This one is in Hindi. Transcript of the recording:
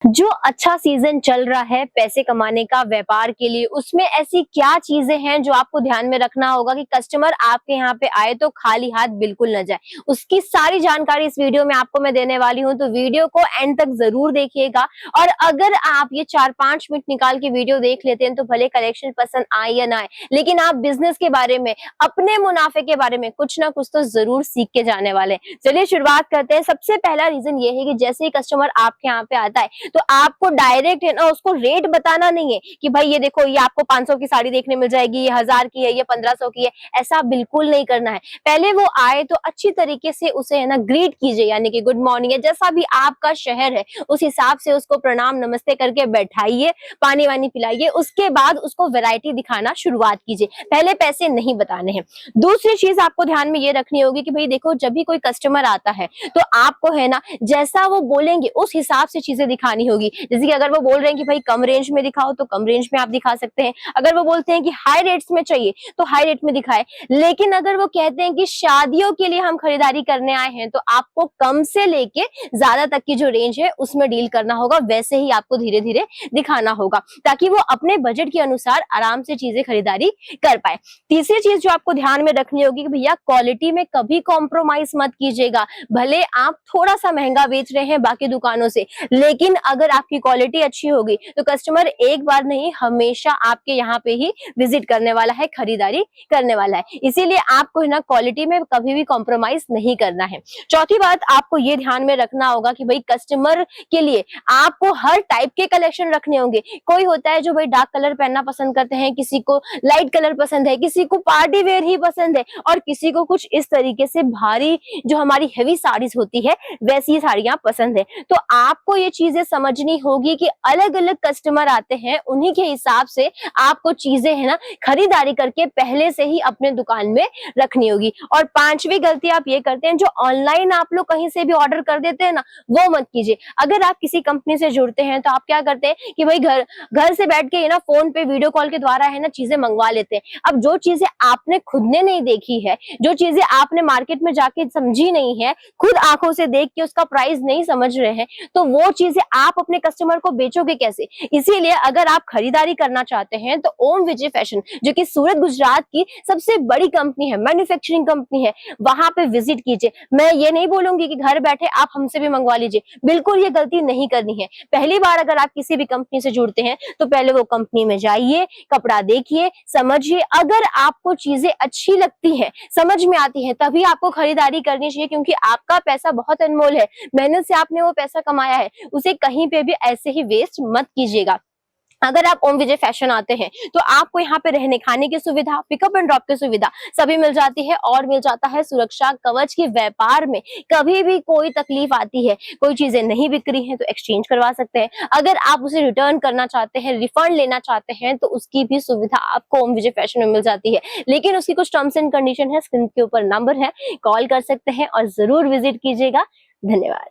जो अच्छा सीजन चल रहा है पैसे कमाने का व्यापार के लिए, उसमें ऐसी क्या चीजें हैं जो आपको ध्यान में रखना होगा कि कस्टमर आपके यहाँ पे आए तो खाली हाथ बिल्कुल न जाए। उसकी सारी जानकारी इस वीडियो में आपको मैं देने वाली हूँ, तो वीडियो को एंड तक जरूर देखिएगा। और अगर आप ये 4-5 मिनट निकाल के वीडियो देख लेते हैं तो भले कलेक्शन पसंद आए या ना आए, लेकिन आप बिजनेस के बारे में, अपने मुनाफे के बारे में कुछ ना कुछ तो जरूर सीख के जाने वाले हैं। चलिए शुरुआत करते हैं। सबसे पहला रीजन ये है कि जैसे ही कस्टमर आपके यहाँ पे आता है तो आपको डायरेक्ट है ना उसको रेट बताना नहीं है कि भाई ये देखो, ये आपको 500 की साड़ी देखने मिल जाएगी, ये 1000 की है, ये 1500 की है। ऐसा बिल्कुल नहीं करना है। पहले वो आए तो अच्छी तरीके से उसे है ना ग्रीट कीजिए, यानी कि गुड मॉर्निंग है, जैसा भी आपका शहर है उस हिसाब से उसको प्रणाम नमस्ते करके बैठाइए, पानी वानी पिलाइए। उसके बाद उसको वैरायटी दिखाना शुरुआत कीजिए, पहले पैसे नहीं बताने हैं। दूसरी चीज आपको ध्यान में ये रखनी होगी कि भाई देखो, जब भी कोई कस्टमर आता है तो आपको है ना जैसा वो बोलेंगे उस हिसाब से चीजें दिखानी होगी। जैसे कि अगर वो बोल रहे हैं कि भाई कम रेंज में दिखाओ तो कम रेंज में आप दिखा सकते हैं। अगर वो बोलते हैं कि हाई रेट्स में चाहिए तो हाई रेट में दिखाए। लेकिन अगर वो कहते हैं कि शादियों के लिए हम खरीदारी करने आए हैं तो आपको कम से लेके ज्यादा तक की जो रेंज है उसमें डील करना होगा। वैसे ही आपको धीरे धीरे दिखाना होगा ताकि वो अपने बजट के अनुसार आराम से चीजें खरीदारी कर पाए। तीसरी चीज जो आपको ध्यान में रखनी होगी कि भैया क्वालिटी में कभी कॉम्प्रोमाइज मत कीजिएगा। भले आप थोड़ा सा महंगा बेच रहे हैं बाकी दुकानों से, लेकिन अगर आपकी क्वालिटी अच्छी होगी तो कस्टमर एक बार नहीं हमेशा आपके यहाँ पे ही विजिट करने वाला है, खरीदारी करने वाला है। इसीलिए आपको है ना क्वालिटी में कभी भी कॉम्प्रोमाइज नहीं करना है। चौथी बात आपको ये ध्यान में रखना होगा कि भाई कस्टमर के लिए आपको हर टाइप के कलेक्शन रखने होंगे। कोई होता है जो भाई डार्क कलर पहनना पसंद करते हैं, किसी को लाइट कलर पसंद है, किसी को पार्टी वेयर ही पसंद है, और किसी को कुछ इस तरीके से भारी जो हमारी हेवी साड़ीज होती है वैसी साड़ियां पसंद है। तो आपको ये चीजें समझनी होगी कि अलग अलग कस्टमर आते हैं, उन्हीं के हिसाब से आपको चीजें है ना खरीदारी करके पहले से ही अपने दुकान में रखनी होगी। और पांचवी गलती आप ये करते हैं, जो ऑनलाइन आप लोग कहीं से भी ऑर्डर कर देते हैं ना, वो मत कीजिए। अगर आप किसी कंपनी से जुड़ते हैं तो आप क्या करते हैं कि भाई घर से बैठ के ना फोन पे वीडियो कॉल के द्वारा है ना चीजें मंगवा लेते हैं। अब जो चीजें आपने खुद ने नहीं देखी है, जो चीजें आपने मार्केट में जाके समझी नहीं है, खुद आंखों से देख के उसका प्राइस नहीं समझ रहे हैं, तो वो चीजें आप अपने कस्टमर को बेचोगे कैसे। इसीलिए अगर आप खरीदारी करना चाहते हैं तो ओम विजय फैशन, जो कि सूरत गुजरात की सबसे बड़ी कंपनी है, मैन्युफैक्चरिंग कंपनी है, वहां पे विजिट कीजिए। मैं ये नहीं बोलूंगी कि घर बैठे आप हमसे भी मंगवा लीजिए, बिल्कुल ये गलती नहीं करनी है। पहली बार अगर आप किसी भी कंपनी से जुड़ते हैं तो पहले वो कंपनी में जाइए, कपड़ा देखिए, समझिए। अगर आपको चीजें अच्छी लगती हैं, समझ में आती है, तभी आपको खरीदारी करनी चाहिए, क्योंकि आपका पैसा बहुत अनमोल है। मेहनत से आपने वो पैसा कमाया है, उसे कहीं पे भी ऐसे ही वेस्ट मत कीजिएगा। अगर आप ओम विजय फैशन आते हैं तो आपको यहाँ पे रहने खाने की सुविधा, पिकअप एंड ड्रॉप की सुविधा सभी मिल जाती है, और मिल जाता है सुरक्षा कवच की। व्यापार में कभी भी कोई तकलीफ आती है, कोई चीजें नहीं बिक रही हैं तो एक्सचेंज करवा सकते हैं। अगर आप उसे रिटर्न करना चाहते हैं, रिफंड लेना चाहते हैं, तो उसकी भी सुविधा आपको ओम विजय फैशन में मिल जाती है। लेकिन उसकी कुछ टर्म्स एंड कंडीशन है, स्क्रीन के ऊपर नंबर है, कॉल कर सकते हैं और जरूर विजिट कीजिएगा। धन्यवाद।